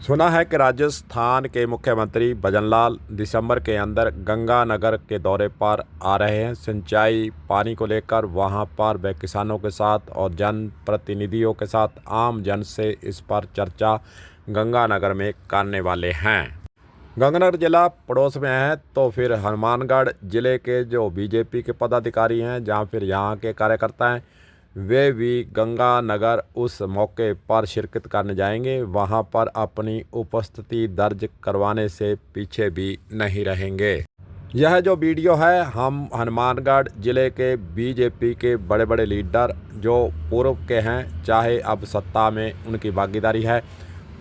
सुना है कि राजस्थान के मुख्यमंत्री भजनलाल दिसंबर के अंदर गंगानगर के दौरे पर आ रहे हैं। सिंचाई पानी को लेकर वहां पर वे किसानों के साथ और जनप्रतिनिधियों के साथ आम जन से इस पर चर्चा गंगानगर में करने वाले हैं। गंगानगर जिला पड़ोस में है तो फिर हनुमानगढ़ जिले के जो बीजेपी के पदाधिकारी हैं या फिर यहाँ के कार्यकर्ता हैं वे भी गंगानगर उस मौके पर शिरकत करने जाएंगे। वहां पर अपनी उपस्थिति दर्ज करवाने से पीछे भी नहीं रहेंगे। यह जो वीडियो है हम हनुमानगढ़ जिले के बीजेपी के बड़े बड़े लीडर जो पूर्व के हैं, चाहे अब सत्ता में उनकी भागीदारी है,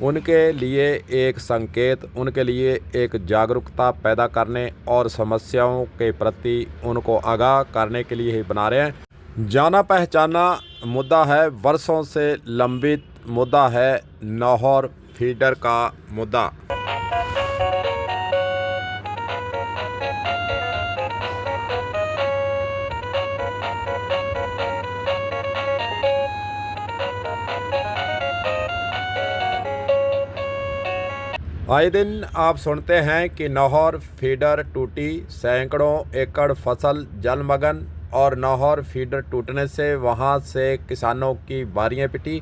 उनके लिए एक संकेत, उनके लिए एक जागरूकता पैदा करने और समस्याओं के प्रति उनको आगाह करने के लिए ही बना रहे हैं। जाना पहचाना मुद्दा है, वर्षों से लंबित मुद्दा है नौहर फीडर का मुद्दा। आए दिन आप सुनते हैं कि नौहर फीडर टूटी, सैकड़ों एकड़ फसल जलमग्न और नौहर फीडर टूटने से वहां से किसानों की बारियां पिटी।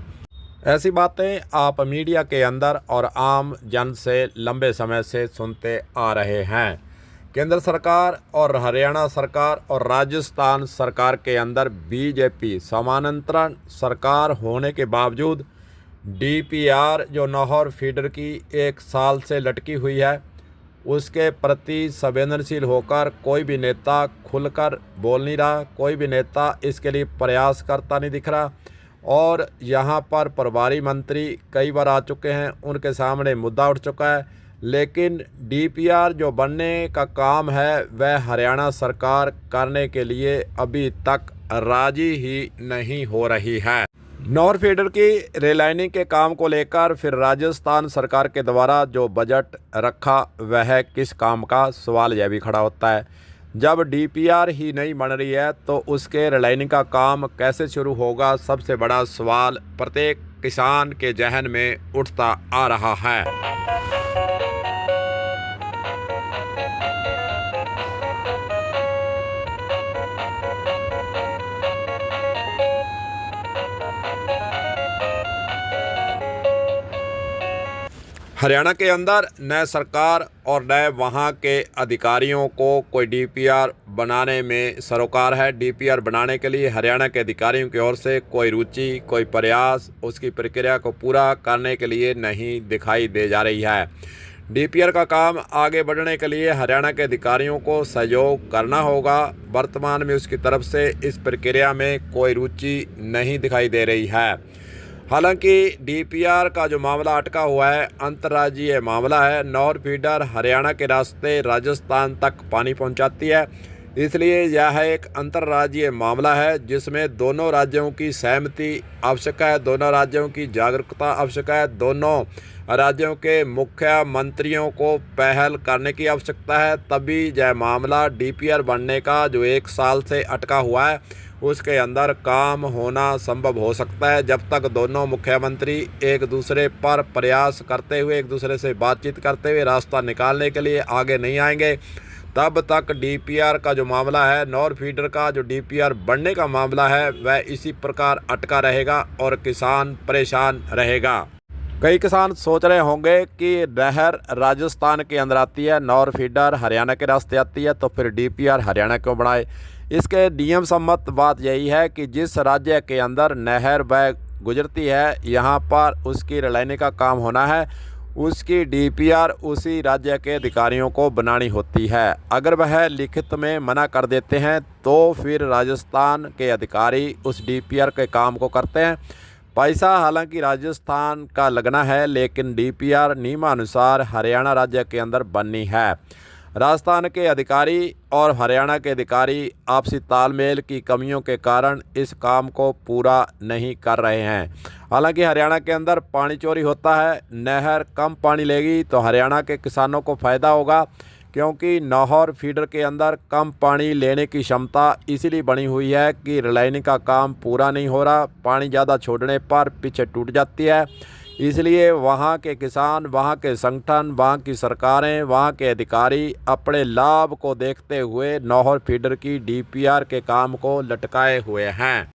ऐसी बातें आप मीडिया के अंदर और आम जन से लंबे समय से सुनते आ रहे हैं। केंद्र सरकार और हरियाणा सरकार और राजस्थान सरकार के अंदर बीजेपी समानांतर सरकार होने के बावजूद डीपीआर जो नौहर फीडर की 1 साल से लटकी हुई है उसके प्रति संवेदनशील होकर कोई भी नेता खुलकर बोल नहीं रहा, कोई भी नेता इसके लिए प्रयास करता नहीं दिख रहा। और यहाँ पर प्रभारी मंत्री कई बार आ चुके हैं, उनके सामने मुद्दा उठ चुका है, लेकिन डीपीआर जो बनने का काम है वह हरियाणा सरकार करने के लिए अभी तक राजी ही नहीं हो रही है। नौहर फीडर की रेलाइनिंग के काम को लेकर फिर राजस्थान सरकार के द्वारा जो बजट रखा वह किस काम का, सवाल यह भी खड़ा होता है। जब डीपीआर ही नहीं बन रही है तो उसके रेलाइनिंग का काम कैसे शुरू होगा, सबसे बड़ा सवाल प्रत्येक किसान के जहन में उठता आ रहा है। हरियाणा के अंदर नए सरकार और नए वहाँ के अधिकारियों को कोई डीपीआर बनाने में सरोकार है। डीपीआर बनाने के लिए हरियाणा के अधिकारियों की ओर से कोई रुचि, कोई प्रयास उसकी प्रक्रिया को पूरा करने के लिए नहीं दिखाई दे जा रही है। डीपीआर का काम आगे बढ़ने के लिए हरियाणा के अधिकारियों को सहयोग करना होगा। वर्तमान में उसकी तरफ से इस प्रक्रिया में कोई रुचि नहीं दिखाई दे रही है। हालांकि डीपीआर का जो मामला अटका हुआ है अंतर्राज्यीय मामला है। नौहर फीडर हरियाणा के रास्ते राजस्थान तक पानी पहुंचाती है, इसलिए यह एक अंतर्राज्यीय मामला है जिसमें दोनों राज्यों की सहमति आवश्यक है, दोनों राज्यों की जागरूकता आवश्यक है, दोनों राज्यों के मुख्यमंत्रियों को पहल करने की आवश्यकता है। तभी यह मामला डीपीआर बनने का जो 1 साल से अटका हुआ है उसके अंदर काम होना संभव हो सकता है। जब तक दोनों मुख्यमंत्री एक दूसरे पर प्रयास करते हुए, एक दूसरे से बातचीत करते हुए रास्ता निकालने के लिए आगे नहीं आएंगे, तब तक डीपीआर का जो मामला है, नौहर फीडर का जो डीपीआर बनने का मामला है, वह इसी प्रकार अटका रहेगा और किसान परेशान रहेगा। कई किसान सोच रहे होंगे कि नहर राजस्थान के अंदर आती है, नौहर फीडर हरियाणा के रास्ते आती है, तो फिर डीपीआर हरियाणा क्यों बनाए। इसके नियम सम्मत बात यही है कि जिस राज्य के अंदर नहर वह गुजरती है, यहाँ पर उसकी रेलाइनिंग का काम होना है, उसकी डीपीआर उसी राज्य के अधिकारियों को बनानी होती है। अगर वह लिखित में मना कर देते हैं तो फिर राजस्थान के अधिकारी उस डीपीआर के काम को करते हैं। पैसा हालांकि राजस्थान का लगना है, लेकिन डीपीआर नियमानुसार हरियाणा राज्य के अंदर बननी है। राजस्थान के अधिकारी और हरियाणा के अधिकारी आपसी तालमेल की कमियों के कारण इस काम को पूरा नहीं कर रहे हैं। हालांकि हरियाणा के अंदर पानी चोरी होता है, नहर कम पानी लेगी तो हरियाणा के किसानों को फ़ायदा होगा, क्योंकि नौहर फीडर के अंदर कम पानी लेने की क्षमता इसीलिए बनी हुई है कि रिलाइनिंग का काम पूरा नहीं हो रहा। पानी ज़्यादा छोड़ने पर पीछे टूट जाती है, इसलिए वहाँ के किसान, वहाँ के संगठन, वहाँ की सरकारें, वहाँ के अधिकारी अपने लाभ को देखते हुए नौहर फीडर की डीपीआर के काम को लटकाए हुए हैं।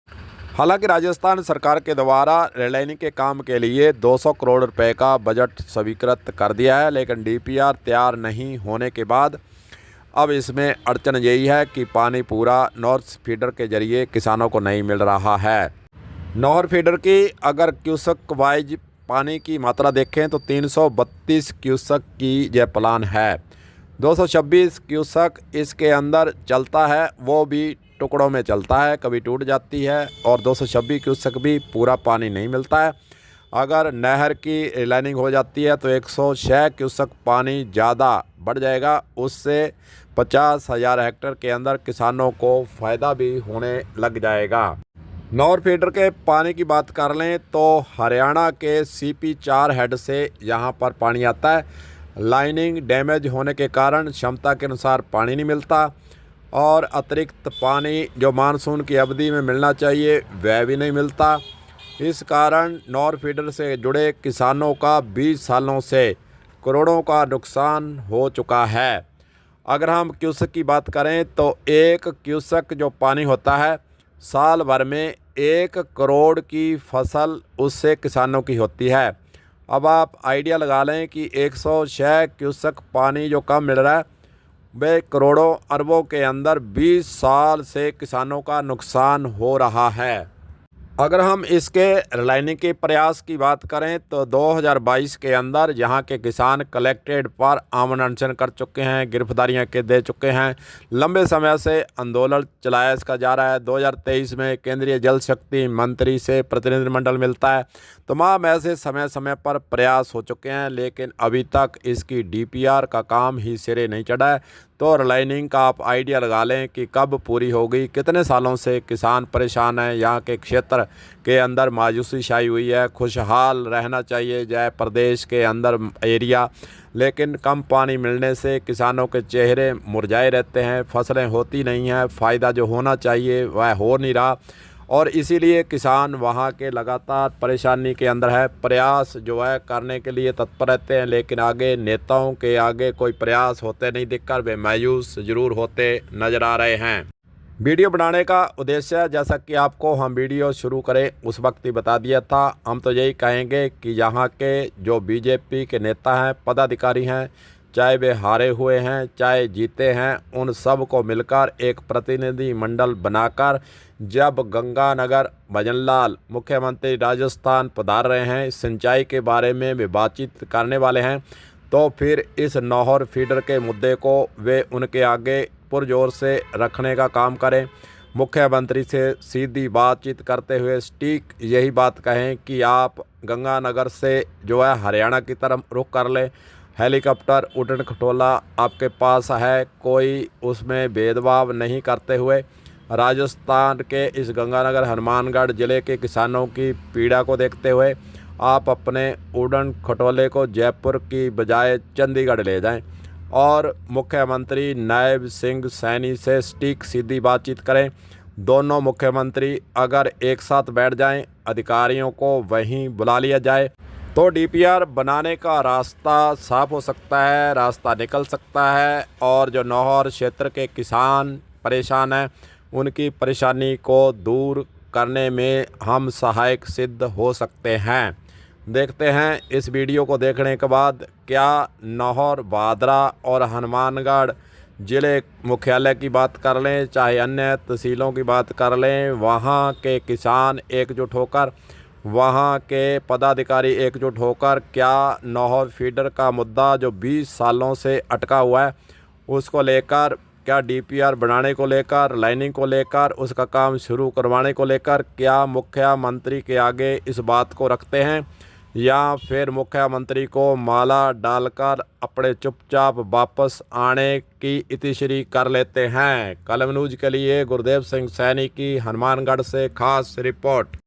हालांकि राजस्थान सरकार के द्वारा रेल के काम के लिए 200 करोड़ रुपए का बजट स्वीकृत कर दिया है, लेकिन डीपीआर तैयार नहीं होने के बाद अब इसमें अड़चन यही है कि पानी पूरा नॉर्थ फीडर के जरिए किसानों को नहीं मिल रहा है। नौहर फीडर की अगर क्यूसेक वाइज पानी की मात्रा देखें तो 332 क्यूसेक की यह प्लान है। 226 क्यूसेक इसके अंदर चलता है, वो भी टुकड़ों में चलता है, कभी टूट जाती है, और 226 क्यूसेक भी पूरा पानी नहीं मिलता है। अगर नहर की लाइनिंग हो जाती है तो 106 क्यूसेक पानी ज़्यादा बढ़ जाएगा। उससे 50,000 हेक्टेयर के अंदर किसानों को फ़ायदा भी होने लग जाएगा। नौहर फीडर के पानी की बात कर लें तो हरियाणा के CP4 हेड से यहाँ पर पानी आता है। लाइनिंग डैमेज होने के कारण क्षमता के अनुसार पानी नहीं मिलता, और अतिरिक्त पानी जो मानसून की अवधि में मिलना चाहिए वह भी नहीं मिलता। इस कारण नौहर फीडर से जुड़े किसानों का 20 सालों से करोड़ों का नुकसान हो चुका है। अगर हम क्यूसेक की बात करें तो 1 क्यूसेक जो पानी होता है साल भर में 1 करोड़ की फसल उससे किसानों की होती है। अब आप आइडिया लगा लें कि 106 क्यूसेक पानी जो कम मिल रहा है वे करोड़ों अरबों के अंदर 20 साल से किसानों का नुकसान हो रहा है। अगर हम इसके रिलाइनिंग के प्रयास की बात करें तो 2022 के अंदर यहाँ के किसान कलेक्ट्रेट पर आमरण अनशन कर चुके हैं, गिरफ्तारियाँ के दे चुके हैं, लंबे समय से आंदोलन चलाया इसका जा रहा है। 2023 में केंद्रीय जल शक्ति मंत्री से प्रतिनिधिमंडल मिलता है, तमाम ऐसे समय समय पर प्रयास हो चुके हैं, लेकिन अभी तक इसकी डीपीआर का काम ही सिरे नहीं चढ़ा है। तो रिलाइनिंग का आप आइडिया लगा लें कि कब पूरी होगी। कितने सालों से किसान परेशान हैं, यहाँ के क्षेत्र के अंदर मायूसी छाई हुई है। खुशहाल रहना चाहिए जय प्रदेश के अंदर एरिया, लेकिन कम पानी मिलने से किसानों के चेहरे मुरझाए रहते हैं, फसलें होती नहीं हैं, फ़ायदा जो होना चाहिए वह हो नहीं रहा, और इसीलिए किसान वहाँ के लगातार परेशानी के अंदर है। प्रयास जो है करने के लिए तत्पर रहते हैं, लेकिन आगे नेताओं के आगे कोई प्रयास होते नहीं दिखकर वे मायूस ज़रूर होते नज़र आ रहे हैं। वीडियो बनाने का उद्देश्य जैसा कि आपको हम वीडियो शुरू करें उस वक्त ही बता दिया था। हम तो यही कहेंगे कि यहाँ के जो बीजेपी के नेता हैं, पदाधिकारी हैं, चाहे वे हारे हुए हैं चाहे जीते हैं, उन सब को मिलकर एक प्रतिनिधि मंडल बनाकर जब गंगानगर भजनलाल मुख्यमंत्री राजस्थान पधार रहे हैं, सिंचाई के बारे में वे बातचीत करने वाले हैं, तो फिर इस नौहर फीडर के मुद्दे को वे उनके आगे पुरजोर से रखने का काम करें। मुख्यमंत्री से सीधी बातचीत करते हुए सटीक यही बात कहें कि आप गंगानगर से जो है हरियाणा की तरफ रुख कर लें। हेलीकॉप्टर उड़न खटोला आपके पास है, कोई उसमें भेदभाव नहीं करते हुए राजस्थान के इस गंगानगर हनुमानगढ़ ज़िले के किसानों की पीड़ा को देखते हुए आप अपने उड़न खटोले को जयपुर की बजाय चंडीगढ़ ले जाएं और मुख्यमंत्री नायब सिंह सैनी से सटीक सीधी बातचीत करें। दोनों मुख्यमंत्री अगर एक साथ बैठ जाएं, अधिकारियों को वहीं बुला लिया जाए, तो डीपीआर बनाने का रास्ता साफ हो सकता है, रास्ता निकल सकता है, और जो नौहर क्षेत्र के किसान परेशान हैं उनकी परेशानी को दूर करने में हम सहायक सिद्ध हो सकते हैं। देखते हैं इस वीडियो को देखने के बाद क्या नौहर, भादरा और हनुमानगढ़ ज़िले मुख्यालय की बात कर लें चाहे अन्य तहसीलों की बात कर लें, वहाँ के किसान एकजुट होकर, वहाँ के पदाधिकारी एकजुट होकर क्या नौहर फीडर का मुद्दा जो 20 सालों से अटका हुआ है उसको लेकर, क्या डीपीआर बनाने को लेकर, लाइनिंग को लेकर, उसका काम शुरू करवाने को लेकर क्या मुख्यमंत्री के आगे इस बात को रखते हैं, या फिर मुख्यमंत्री को माला डालकर अपने चुपचाप वापस आने की इतिश्री कर लेते हैं। कलम न्यूज़ के लिए गुरदेव सिंह सैनी की हनुमानगढ़ से खास रिपोर्ट।